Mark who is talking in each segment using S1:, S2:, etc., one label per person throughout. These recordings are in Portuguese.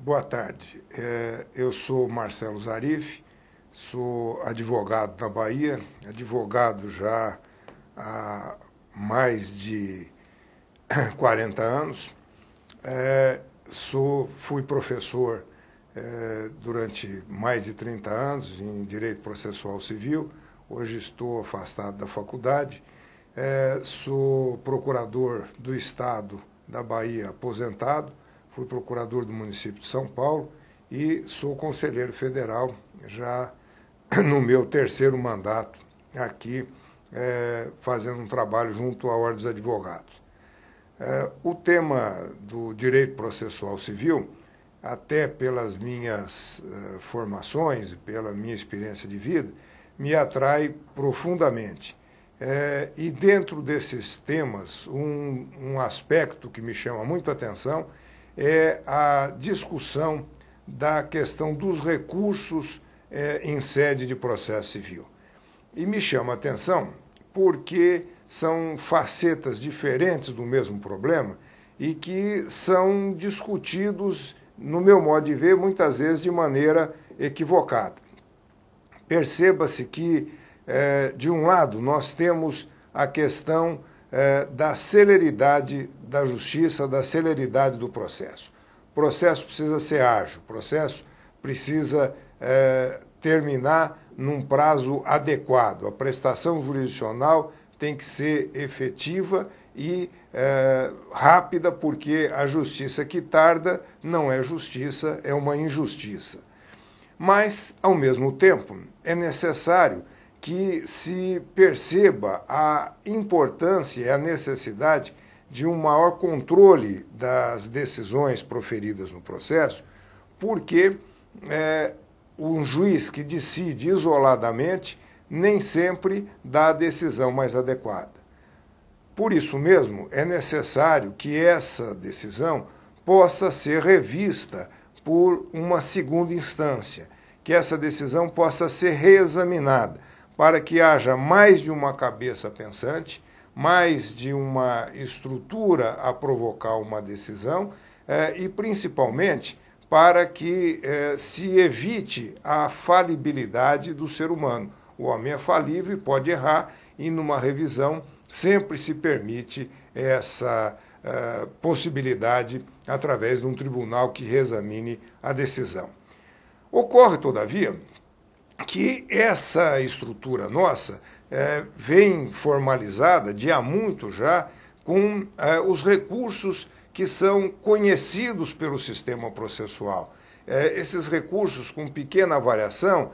S1: Boa tarde. Eu sou Marcelo Zarif, sou advogado na Bahia, advogado já há mais de 40 anos. Fui professor durante mais de 30 anos em Direito Processual Civil. Hoje estou afastado da faculdade. Sou procurador do Estado da Bahia aposentado. Fui procurador do município de São Paulo e sou conselheiro federal já no meu terceiro mandato aqui, fazendo um trabalho junto à Ordem dos Advogados. O tema do direito processual civil, até pelas minhas formações e pela minha experiência de vida, me atrai profundamente. E dentro desses temas, um aspecto que me chama muito a atenção é a discussão da questão dos recursos em sede de processo civil. E me chama a atenção porque são facetas diferentes do mesmo problema e que são discutidos, no meu modo de ver, muitas vezes de maneira equivocada. Perceba-se que, de um lado, nós temos a questão da celeridade da justiça, da celeridade do processo. O processo precisa ser ágil, o processo precisa terminar num prazo adequado. A prestação jurisdicional tem que ser efetiva e rápida, porque a justiça que tarda não é justiça, é uma injustiça. Mas, ao mesmo tempo, é necessário que se perceba a importância e a necessidade de um maior controle das decisões proferidas no processo, porque um juiz que decide isoladamente nem sempre dá a decisão mais adequada. Por isso mesmo, é necessário que essa decisão possa ser revista por uma segunda instância, que essa decisão possa ser reexaminada, para que haja mais de uma cabeça pensante, mais de uma estrutura a provocar uma decisão e, principalmente, para que se evite a falibilidade do ser humano. O homem é falível e pode errar, e numa revisão sempre se permite essa possibilidade através de um tribunal que reexamine a decisão. Ocorre, todavia, que essa estrutura nossa vem formalizada de há muito já com os recursos que são conhecidos pelo sistema processual. Esses recursos, com pequena variação,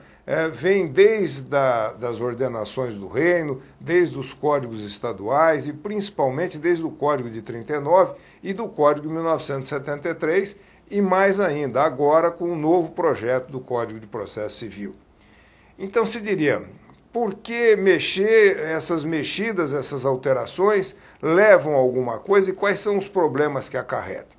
S1: vêm desde das ordenações do reino, desde os códigos estaduais e principalmente desde o Código de 39 e do Código de 1973 e mais ainda agora com o novo projeto do Código de Processo Civil. Então se diria, por que mexer, essas mexidas, essas alterações levam a alguma coisa e quais são os problemas que acarretam?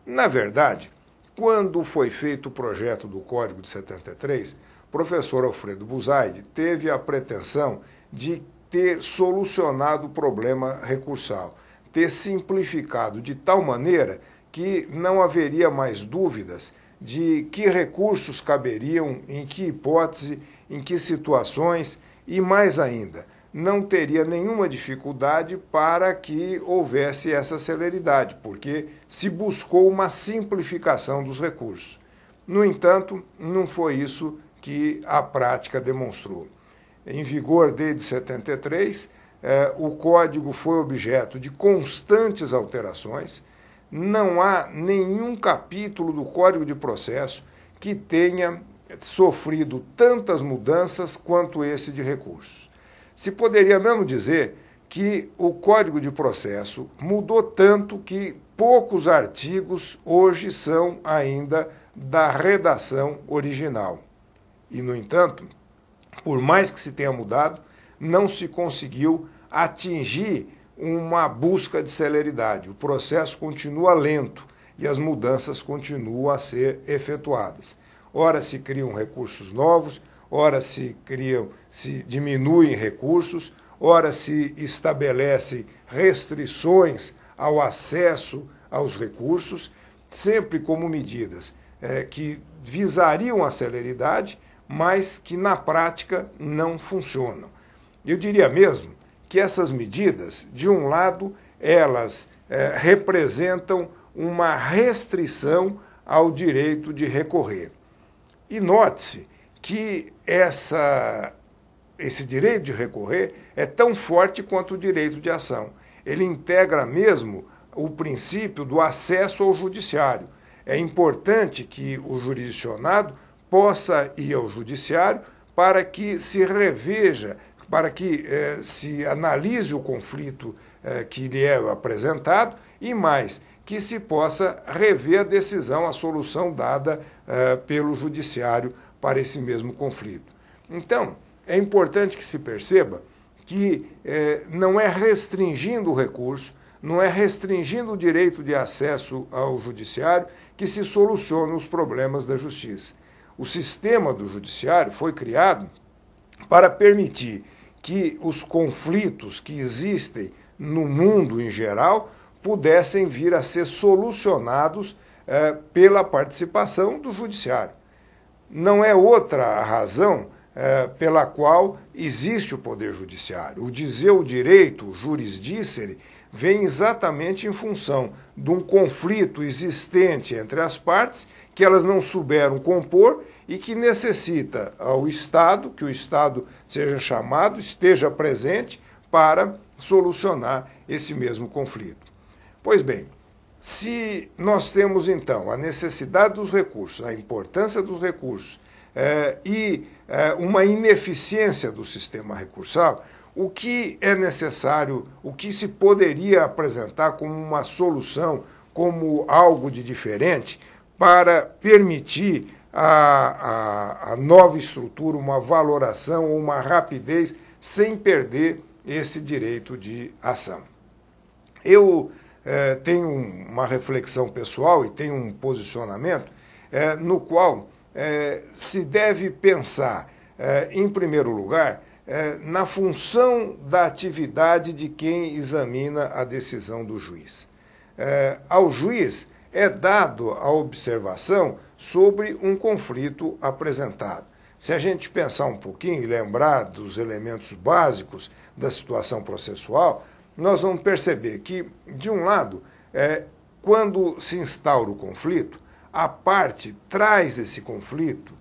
S1: Na verdade, quando foi feito o projeto do Código de 73, o professor Alfredo Buzaide teve a pretensão de ter solucionado o problema recursal, ter simplificado de tal maneira que não haveria mais dúvidas de que recursos caberiam, em que hipótese, em que situações e, mais ainda, não teria nenhuma dificuldade para que houvesse essa celeridade, porque se buscou uma simplificação dos recursos. No entanto, não foi isso que a prática demonstrou. Em vigor desde 73, o Código foi objeto de constantes alterações. Não há nenhum capítulo do Código de Processo que tenha sofrido tantas mudanças quanto esse de recursos. Se poderia mesmo dizer que o Código de Processo mudou tanto que poucos artigos hoje são ainda da redação original. E, no entanto, por mais que se tenha mudado, não se conseguiu atingir uma busca de celeridade. O processo continua lento e as mudanças continuam a ser efetuadas. Ora se criam recursos novos, ora se diminuem recursos, ora se estabelecem restrições ao acesso aos recursos, sempre como medidas que visariam a celeridade, mas que na prática não funcionam. Eu diria mesmo que essas medidas, de um lado, elas representam uma restrição ao direito de recorrer. E note-se que esse direito de recorrer é tão forte quanto o direito de ação. Ele integra mesmo o princípio do acesso ao judiciário. É importante que o jurisdicionado possa ir ao judiciário para que se reveja, para que se analise o conflito que lhe é apresentado e mais, que se possa rever a decisão, a solução dada pelo judiciário para esse mesmo conflito. Então, é importante que se perceba que não é restringindo o recurso, não é restringindo o direito de acesso ao judiciário que se solucionam os problemas da justiça. O sistema do judiciário foi criado para permitir que os conflitos que existem no mundo em geral pudessem vir a ser solucionados pela participação do judiciário. Não é outra a razão pela qual existe o Poder Judiciário. O dizer o direito, o juris dicere, vem exatamente em função de um conflito existente entre as partes que elas não souberam compor e que necessita ao Estado, que o Estado seja chamado, esteja presente para solucionar esse mesmo conflito. Pois bem, se nós temos então a necessidade dos recursos, a importância dos recursos e uma ineficiência do sistema recursal, o que é necessário, o que se poderia apresentar como uma solução, como algo de diferente, para permitir a nova estrutura, uma valoração, uma rapidez, sem perder esse direito de ação. Eu tenho uma reflexão pessoal e tenho um posicionamento no qual se deve pensar, em primeiro lugar, na função da atividade de quem examina a decisão do juiz. Ao juiz é dado a observação sobre um conflito apresentado. Se a gente pensar um pouquinho e lembrar dos elementos básicos da situação processual, nós vamos perceber que, de um lado, quando se instaura o conflito, a parte traz esse conflito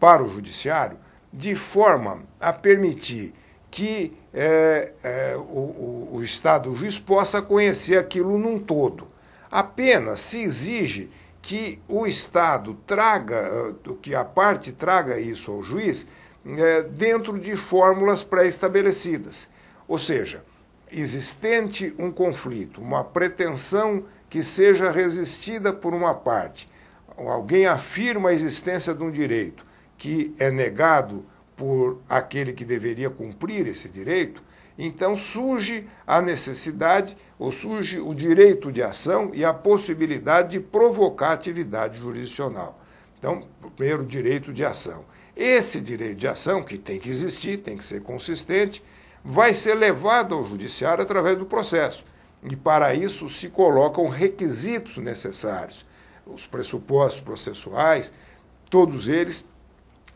S1: para o judiciário de forma a permitir que o Estado, o juiz, possa conhecer aquilo num todo. Apenas se exige que o Estado traga, que a parte traga isso ao juiz dentro de fórmulas pré-estabelecidas. Ou seja, existente um conflito, uma pretensão que seja resistida por uma parte, alguém afirma a existência de um direito que é negado por aquele que deveria cumprir esse direito, então surge a necessidade, ou surge o direito de ação e a possibilidade de provocar atividade jurisdicional. Então, primeiro, o direito de ação. Esse direito de ação, que tem que existir, tem que ser consistente, vai ser levado ao judiciário através do processo. E para isso se colocam requisitos necessários, os pressupostos processuais, todos eles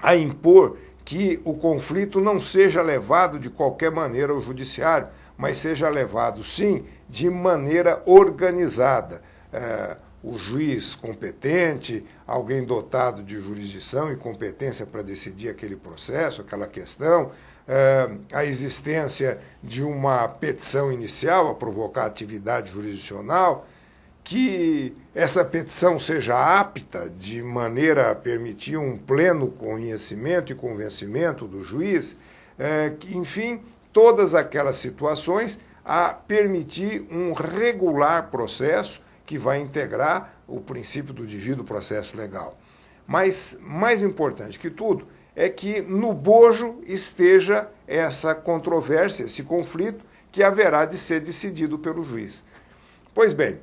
S1: a impor que o conflito não seja levado de qualquer maneira ao judiciário, mas seja levado, sim, de maneira organizada. O juiz competente, alguém dotado de jurisdição e competência para decidir aquele processo, aquela questão, a existência de uma petição inicial a provocar atividade jurisdicional, que essa petição seja apta de maneira a permitir um pleno conhecimento e convencimento do juiz, enfim, todas aquelas situações a permitir um regular processo que vai integrar o princípio do devido processo legal. Mas, mais importante que tudo, é que no bojo esteja essa controvérsia, esse conflito, que haverá de ser decidido pelo juiz. Pois bem,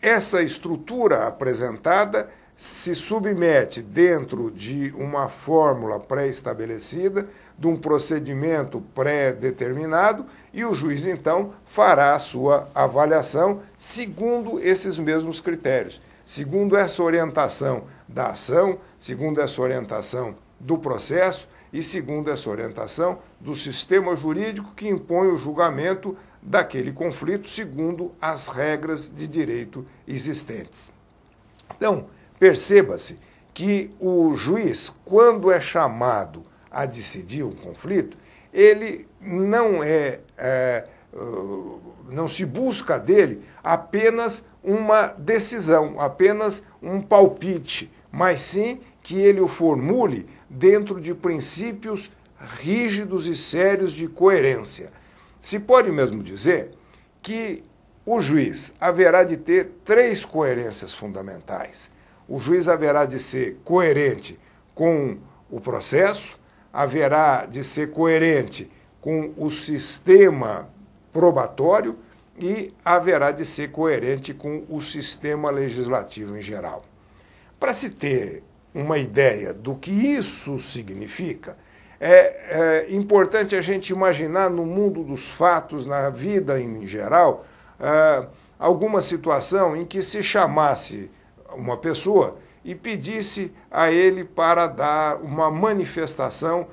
S1: essa estrutura apresentada se submete dentro de uma fórmula pré-estabelecida, de um procedimento pré-determinado, e o juiz, então, fará a sua avaliação segundo esses mesmos critérios. segundo essa orientação da ação, segundo essa orientação do processo e segundo essa orientação do sistema jurídico que impõe o julgamento daquele conflito segundo as regras de direito existentes. Então, perceba-se que o juiz, quando é chamado a decidir um conflito, ele não se busca dele apenas uma decisão, apenas um palpite, mas sim que ele o formule dentro de princípios rígidos e sérios de coerência. Se pode mesmo dizer que o juiz haverá de ter 3 coerências fundamentais. O juiz haverá de ser coerente com o processo, haverá de ser coerente com o sistema probatório e haverá de ser coerente com o sistema legislativo em geral. Para se ter uma ideia do que isso significa, é importante a gente imaginar no mundo dos fatos, na vida em geral, alguma situação em que se chamasse uma pessoa e pedisse a ele para dar uma manifestação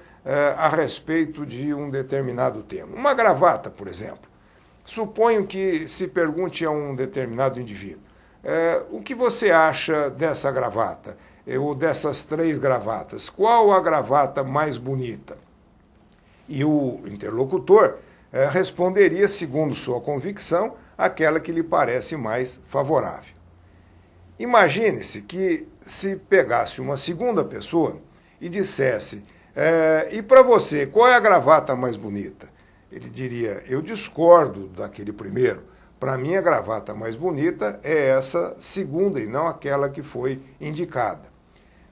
S1: a respeito de um determinado tema. Uma gravata, por exemplo. Suponho que se pergunte a um determinado indivíduo, o que você acha dessa gravata? Ou dessas 3 gravatas? Qual a gravata mais bonita? E o interlocutor responderia, segundo sua convicção, aquela que lhe parece mais favorável. Imagine-se que se pegasse uma segunda pessoa e dissesse, e para você, qual é a gravata mais bonita? Ele diria, eu discordo daquele primeiro. Para mim, a gravata mais bonita é essa segunda e não aquela que foi indicada.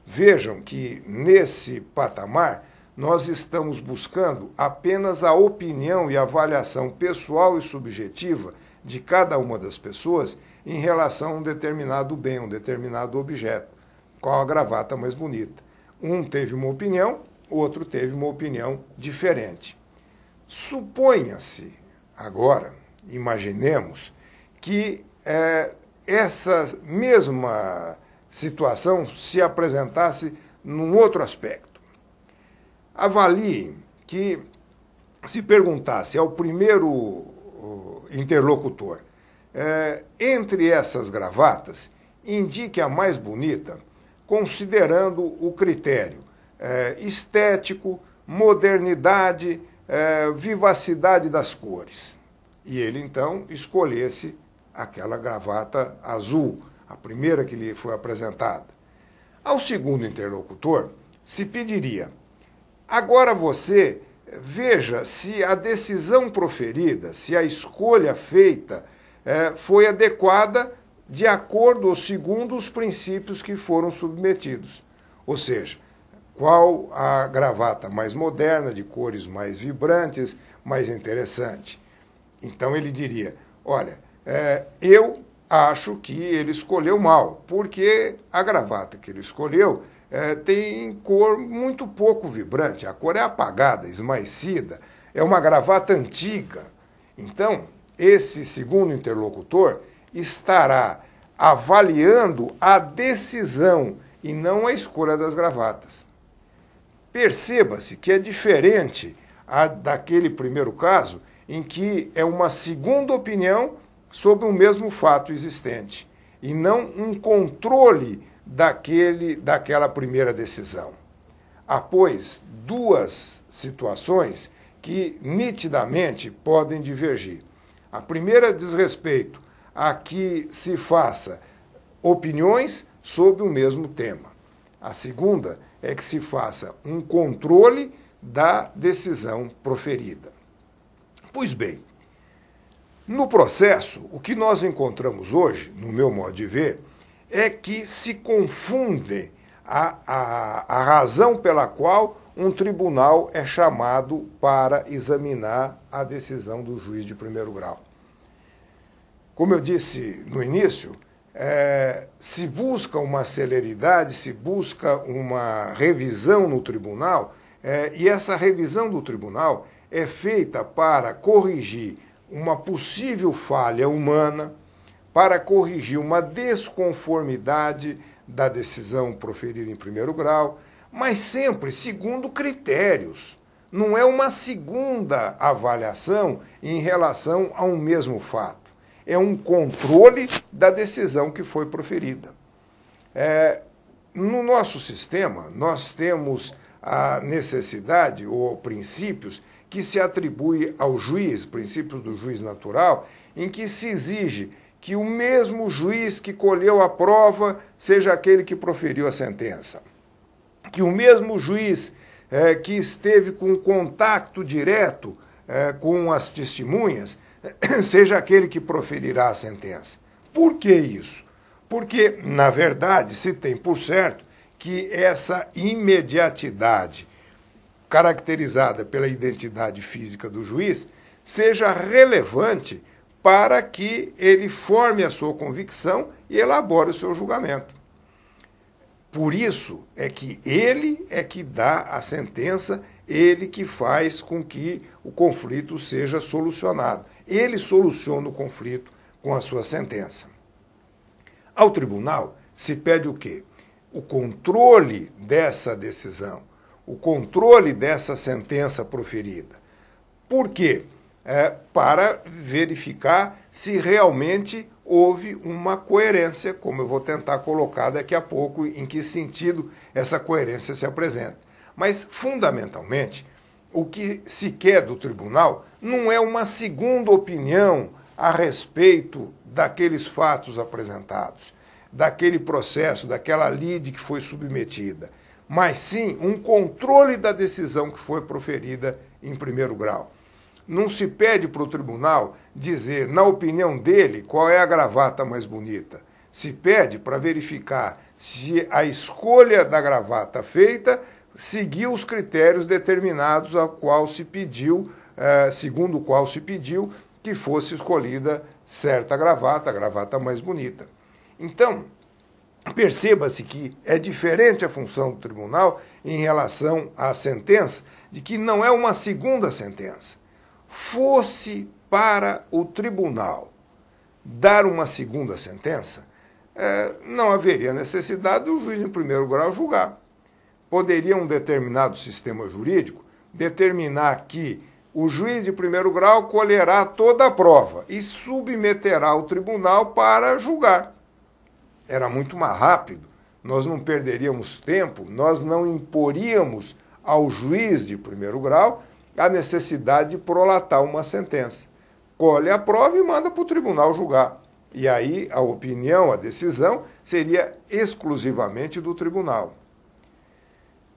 S1: Vejam que, nesse patamar, nós estamos buscando apenas a opinião e avaliação pessoal e subjetiva de cada uma das pessoas em relação a um determinado bem, um determinado objeto. Qual a gravata mais bonita? Um teve uma opinião, o outro teve uma opinião diferente. Suponha-se, agora, imaginemos, que essa mesma situação se apresentasse num outro aspecto. Avalie que, se perguntasse ao primeiro interlocutor, entre essas gravatas, indique a mais bonita, considerando o critério estético, modernidade, vivacidade das cores. E ele, então, escolhesse aquela gravata azul, a primeira que lhe foi apresentada. Ao segundo interlocutor, se pediria, agora você veja se a decisão proferida, se a escolha feita foi adequada de acordo ou segundo os princípios que foram submetidos. Ou seja, qual a gravata mais moderna, de cores mais vibrantes, mais interessante. Então ele diria, olha, eu acho que ele escolheu mal, porque a gravata que ele escolheu tem cor muito pouco vibrante, a cor é apagada, esmaecida, é uma gravata antiga. Então, esse segundo interlocutor estará avaliando a decisão e não a escolha das gravatas. Perceba-se que é diferente daquele primeiro caso, em que é uma segunda opinião sobre o mesmo fato existente, e não um controle daquela primeira decisão. Há, pois, 2 situações que nitidamente podem divergir. A primeira diz respeito a que se faça opiniões sobre o mesmo tema. A segunda é que se faça um controle da decisão proferida. Pois bem, no processo, o que nós encontramos hoje, no meu modo de ver, é que se confunde a razão pela qual um tribunal é chamado para examinar a decisão do juiz de primeiro grau. Como eu disse no início, se busca uma celeridade, se busca uma revisão no tribunal, e essa revisão do tribunal é feita para corrigir uma possível falha humana, para corrigir uma desconformidade da decisão proferida em primeiro grau, mas sempre segundo critérios. Não é uma segunda avaliação em relação a um mesmo fato. É um controle da decisão que foi proferida. No nosso sistema, nós temos a necessidade ou princípios que se atribui ao juiz, princípios do juiz natural, em que se exige que o mesmo juiz que colheu a prova seja aquele que proferiu a sentença. Que o mesmo juiz que esteve com contato direto com as testemunhas seja aquele que proferirá a sentença. Por que isso? Porque, na verdade, se tem por certo que essa imediatidade caracterizada pela identidade física do juiz seja relevante para que ele forme a sua convicção e elabore o seu julgamento. Por isso é que ele é que dá a sentença, ele que faz com que o conflito seja solucionado. Ele soluciona o conflito com a sua sentença. Ao tribunal se pede o quê? O controle dessa decisão, o controle dessa sentença proferida. Por quê? Para verificar se realmente houve uma coerência, como eu vou tentar colocar daqui a pouco, em que sentido essa coerência se apresenta. Mas, fundamentalmente, o que se quer do tribunal não é uma segunda opinião a respeito daqueles fatos apresentados, daquele processo, daquela lide que foi submetida, mas sim um controle da decisão que foi proferida em primeiro grau. Não se pede para o tribunal dizer, na opinião dele, qual é a gravata mais bonita. Se pede para verificar se a escolha da gravata feita seguiu os critérios determinados ao qual se pediu, segundo o qual se pediu que fosse escolhida certa gravata, a gravata mais bonita. Então, perceba-se que é diferente a função do tribunal em relação à sentença, de que não é uma segunda sentença. Fosse para o tribunal dar uma segunda sentença, não haveria necessidade do juiz em primeiro grau julgar. Poderia um determinado sistema jurídico determinar que o juiz de primeiro grau colherá toda a prova e submeterá ao tribunal para julgar. Era muito mais rápido, nós não perderíamos tempo, nós não imporíamos ao juiz de primeiro grau a necessidade de prolatar uma sentença. Colhe a prova e manda para o tribunal julgar. E aí a opinião, a decisão, seria exclusivamente do tribunal.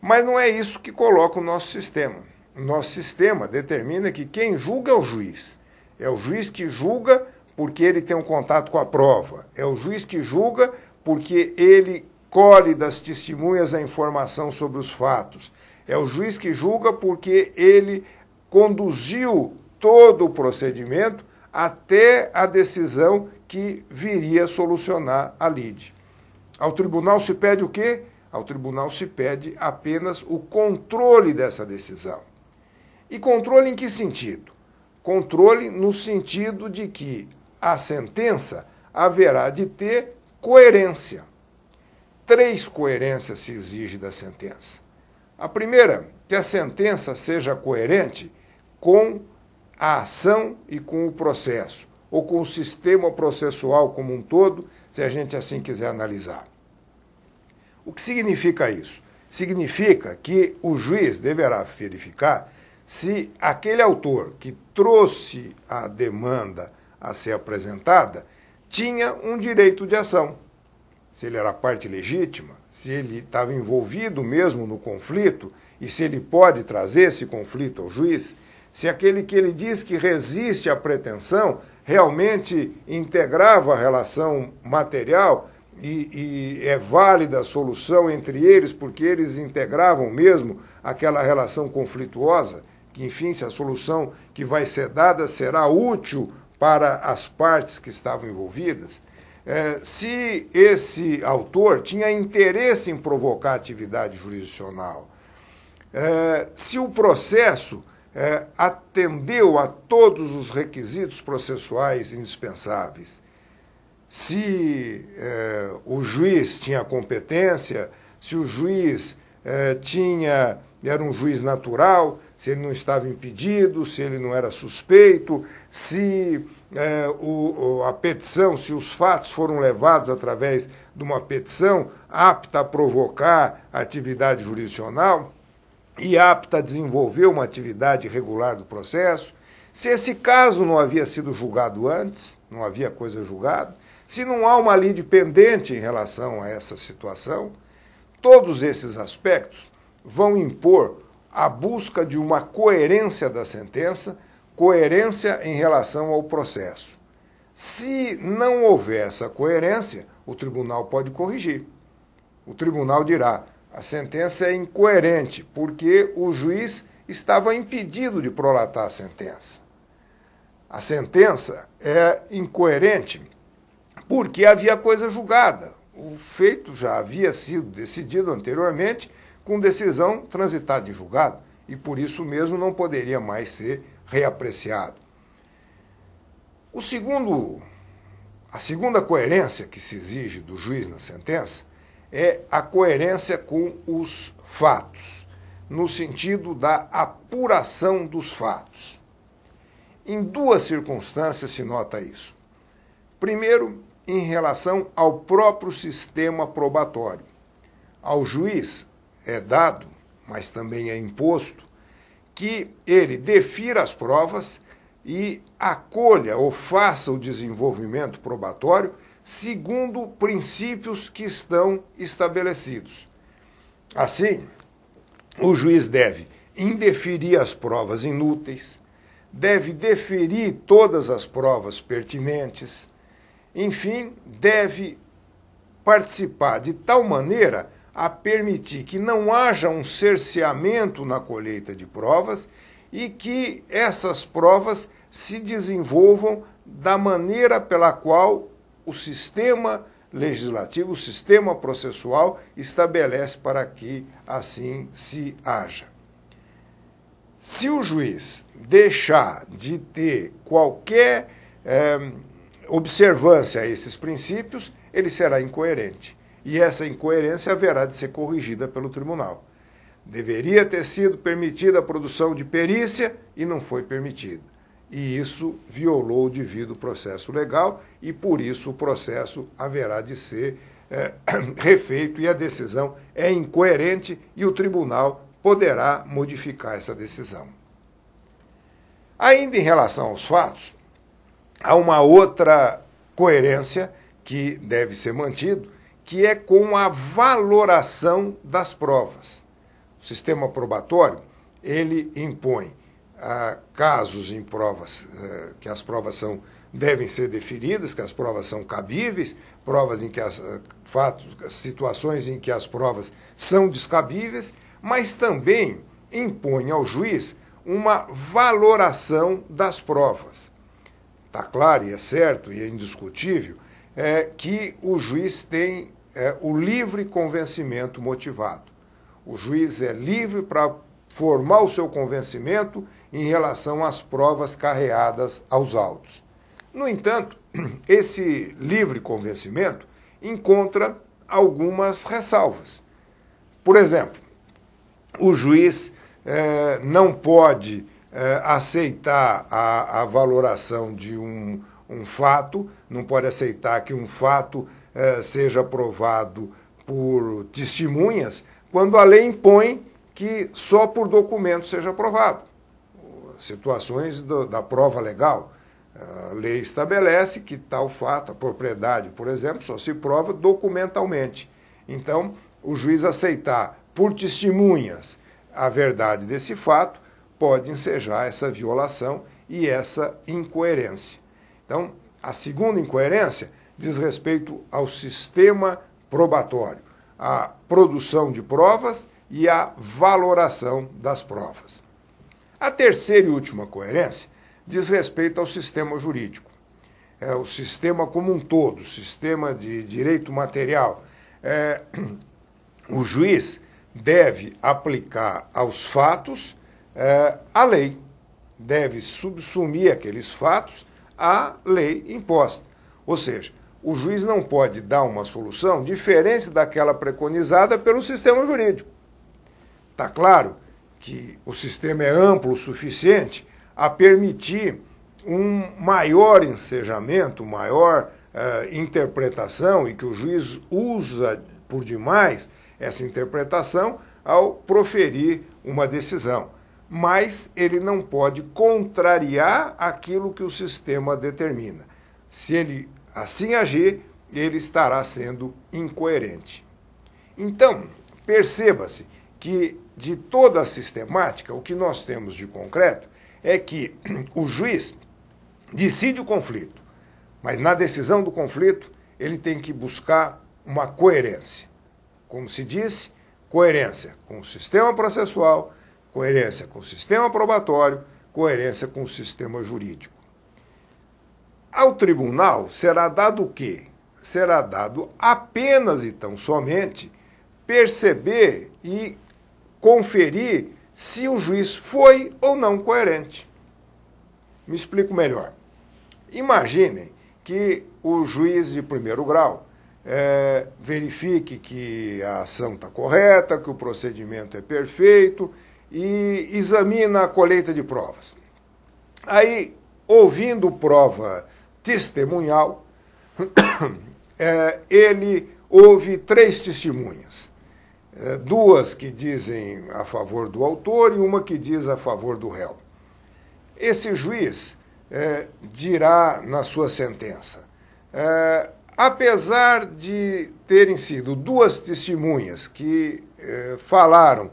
S1: Mas não é isso que coloca o nosso sistema. O nosso sistema determina que quem julga é o juiz. É o juiz que julga porque ele tem um contato com a prova. É o juiz que julga porque ele colhe das testemunhas a informação sobre os fatos. É o juiz que julga porque ele conduziu todo o procedimento até a decisão que viria a solucionar a lide. Ao tribunal se pede o quê? Ao tribunal se pede apenas o controle dessa decisão. E controle em que sentido? Controle no sentido de que a sentença haverá de ter coerência. 3 coerências se exige da sentença. A primeira, que a sentença seja coerente com a ação e com o processo, ou com o sistema processual como um todo, se a gente assim quiser analisar. O que significa isso? Significa que o juiz deverá verificar se aquele autor que trouxe a demanda a ser apresentada tinha um direito de ação. Se ele era parte legítima, se ele estava envolvido mesmo no conflito e se ele pode trazer esse conflito ao juiz, se aquele que ele diz que resiste à pretensão realmente integrava a relação material e é válida a solução entre eles porque eles integravam mesmo aquela relação conflituosa, que, enfim, se a solução que vai ser dada será útil para as partes que estavam envolvidas, se esse autor tinha interesse em provocar atividade jurisdicional, se o processo atendeu a todos os requisitos processuais indispensáveis, se o juiz tinha competência, se o juiz era um juiz natural, se ele não estava impedido, se ele não era suspeito, se a petição, se os fatos foram levados através de uma petição apta a provocar atividade jurisdicional e apta a desenvolver uma atividade regular do processo, se esse caso não havia sido julgado antes, não havia coisa julgada, se não há uma lide pendente em relação a essa situação, todos esses aspectos vão impor a busca de uma coerência da sentença, coerência em relação ao processo. Se não houver essa coerência, o tribunal pode corrigir. O tribunal dirá: a sentença é incoerente, porque o juiz estava impedido de prolatar a sentença. A sentença é incoerente porque havia coisa julgada. O feito já havia sido decidido anteriormente com decisão transitada em julgado e por isso mesmo não poderia mais ser reapreciado. A segunda coerência que se exige do juiz na sentença é a coerência com os fatos, no sentido da apuração dos fatos. Em duas circunstâncias se nota isso. Primeiro, em relação ao próprio sistema probatório. Ao juiz é dado, mas também é imposto, que ele defira as provas e acolha ou faça o desenvolvimento probatório segundo princípios que estão estabelecidos. Assim, o juiz deve indeferir as provas inúteis, deve deferir todas as provas pertinentes, enfim, deve participar de tal maneira a permitir que não haja um cerceamento na colheita de provas e que essas provas se desenvolvam da maneira pela qual o sistema legislativo, o sistema processual estabelece para que assim se haja. Se o juiz deixar de ter qualquer observância a esses princípios, ele será incoerente. E essa incoerência haverá de ser corrigida pelo tribunal. Deveria ter sido permitida a produção de perícia e não foi permitida. E isso violou o devido processo legal e, por isso, o processo haverá de ser refeito e a decisão é incoerente e o tribunal poderá modificar essa decisão. Ainda em relação aos fatos, há uma outra coerência que deve ser mantida, que é com a valoração das provas. O sistema probatório, ele impõe casos em provas, que as provas devem ser deferidas, que as provas são cabíveis, provas em que situações em que as provas são descabíveis, mas também impõe ao juiz uma valoração das provas. Está claro e é certo e é indiscutível que o juiz tem o livre convencimento motivado. O juiz é livre para formar o seu convencimento em relação às provas carreadas aos autos. No entanto, esse livre convencimento encontra algumas ressalvas. Por exemplo, o juiz não pode aceitar a valoração de um fato, não pode aceitar que um fato seja provado por testemunhas, quando a lei impõe que só por documento seja provado. Situações da prova legal. A lei estabelece que tal fato, a propriedade, por exemplo, só se prova documentalmente. Então, o juiz aceitar por testemunhas a verdade desse fato pode ensejar essa violação e essa incoerência. Então, a segunda incoerência diz respeito ao sistema probatório, à produção de provas e à valoração das provas. A terceira e última coerência diz respeito ao sistema jurídico. O sistema como um todo, o sistema de direito material. O juiz deve aplicar aos fatos a lei, deve subsumir aqueles fatos à lei imposta. Ou seja, o juiz não pode dar uma solução diferente daquela preconizada pelo sistema jurídico. Está claro que o sistema é amplo o suficiente a permitir um maior ensejamento, maior interpretação, e que o juiz usa por demais essa interpretação ao proferir uma decisão. Mas ele não pode contrariar aquilo que o sistema determina. Se ele assim agir, ele estará sendo incoerente. Então, perceba-se que de toda a sistemática, o que nós temos de concreto é que o juiz decide o conflito, mas na decisão do conflito ele tem que buscar uma coerência. Como se disse, coerência com o sistema processual, coerência com o sistema probatório, coerência com o sistema jurídico. Ao tribunal será dado o quê? Será dado apenas e tão somente perceber e conferir se o juiz foi ou não coerente. Me explico melhor. Imaginem que o juiz de primeiro grau verifique que a ação está correta, que o procedimento é perfeito e examina a colheita de provas. Aí, ouvindo prova testemunhal, ele ouve 3 testemunhas. 2 que dizem a favor do autor e uma que diz a favor do réu. Esse juiz dirá na sua sentença, apesar de terem sido 2 testemunhas que falaram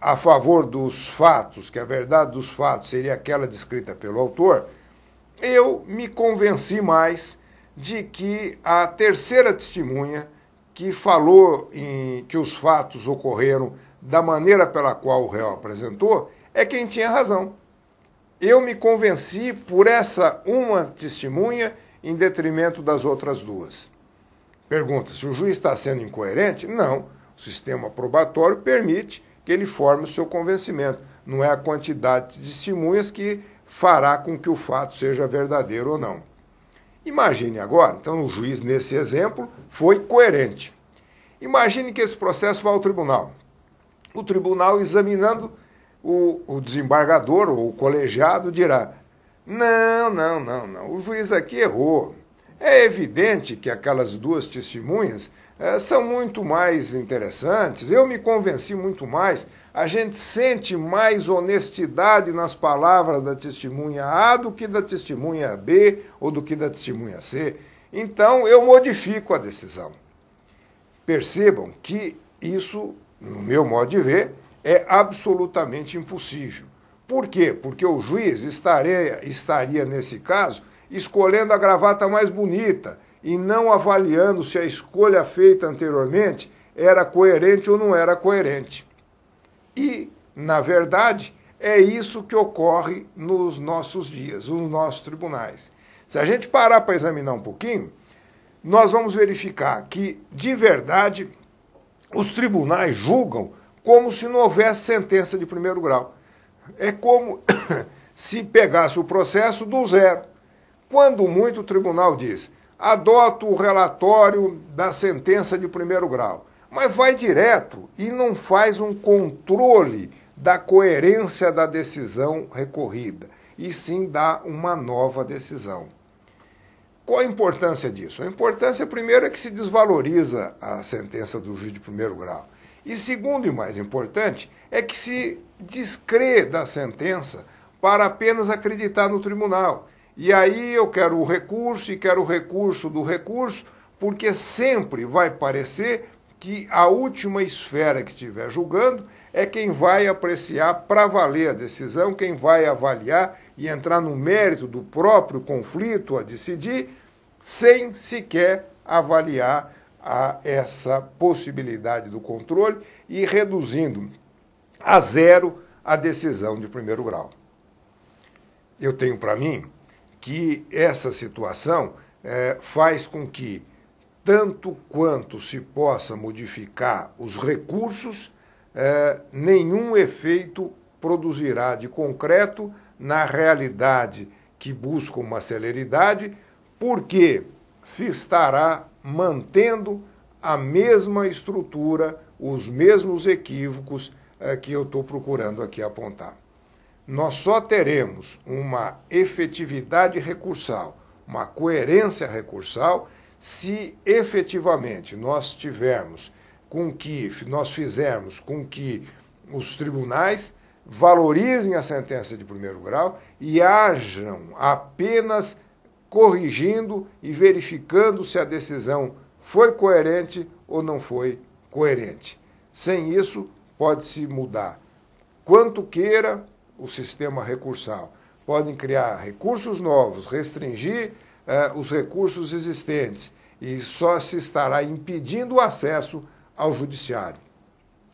S1: a favor dos fatos, que a verdade dos fatos seria aquela descrita pelo autor, eu me convenci mais de que a 3ª testemunha, que falou que os fatos ocorreram da maneira pela qual o réu apresentou, é quem tinha razão. Eu me convenci por essa uma testemunha em detrimento das outras 2. Pergunta, se o juiz está sendo incoerente? Não. O sistema probatório permite que ele forme o seu convencimento. Não é a quantidade de testemunhas que fará com que o fato seja verdadeiro ou não. Imagine agora, então o juiz nesse exemplo foi coerente. Imagine que esse processo vá ao tribunal. O tribunal, examinando, o desembargador ou o colegiado dirá, não, o juiz aqui errou. É evidente que aquelas 2 testemunhas são muito mais interessantes, eu me convenci muito mais, a gente sente mais honestidade nas palavras da testemunha A do que da testemunha B ou do que da testemunha C. Então, eu modifico a decisão. Percebam que isso, no meu modo de ver, é absolutamente impossível. Por quê? Porque o juiz estaria, nesse caso, escolhendo a gravata mais bonita e não avaliando se a escolha feita anteriormente era coerente ou não era coerente. E, na verdade, é isso que ocorre nos nossos dias, nos nossos tribunais. Se a gente parar para examinar um pouquinho, nós vamos verificar que, de verdade, os tribunais julgam como se não houvesse sentença de primeiro grau. É como se pegasse o processo do zero. Quando muito, o tribunal diz, adoto o relatório da sentença de primeiro grau, mas vai direto e não faz um controle da coerência da decisão recorrida, e sim dá uma nova decisão. Qual a importância disso? A importância, primeiro, é que se desvaloriza a sentença do juiz de primeiro grau. E segundo e mais importante, é que se descrê da sentença para apenas acreditar no tribunal. E aí eu quero o recurso e quero o recurso do recurso, porque sempre vai parecer que a última esfera que estiver julgando é quem vai apreciar para valer a decisão, quem vai avaliar e entrar no mérito do próprio conflito a decidir, sem sequer avaliar essa possibilidade do controle e reduzindo a zero a decisão de primeiro grau. Eu tenho para mim que essa situação faz com que, tanto quanto se possa modificar os recursos, nenhum efeito produzirá de concreto na realidade que busca uma celeridade, porque se estará mantendo a mesma estrutura, os mesmos equívocos que eu estou procurando aqui apontar. Nós só teremos uma efetividade recursal, uma coerência recursal, se efetivamente nós fizermos com que os tribunais valorizem a sentença de primeiro grau e hajam apenas corrigindo e verificando se a decisão foi coerente ou não foi coerente. Sem isso, pode-se mudar quanto queira o sistema recursal. Podem criar recursos novos, restringir os recursos existentes e só se estará impedindo o acesso ao judiciário.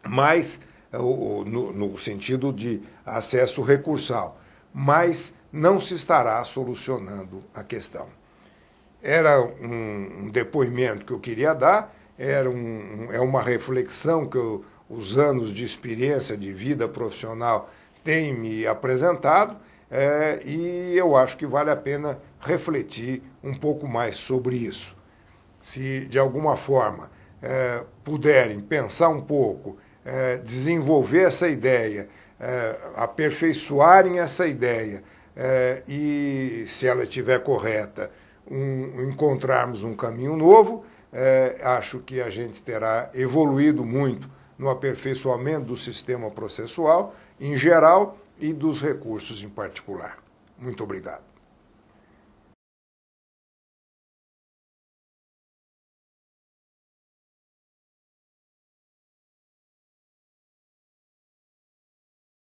S1: Mas, no sentido de acesso recursal, mas não se estará solucionando a questão. Era um depoimento que eu queria dar, é uma reflexão que os anos de experiência de vida profissional têm me apresentado, e eu acho que vale a pena refletir um pouco mais sobre isso. Se, de alguma forma, puderem pensar um pouco, desenvolver essa ideia, aperfeiçoarem essa ideia, e, se ela estiver correta, encontrarmos um caminho novo, acho que a gente terá evoluído muito no aperfeiçoamento do sistema processual em geral e dos recursos em particular. Muito obrigado.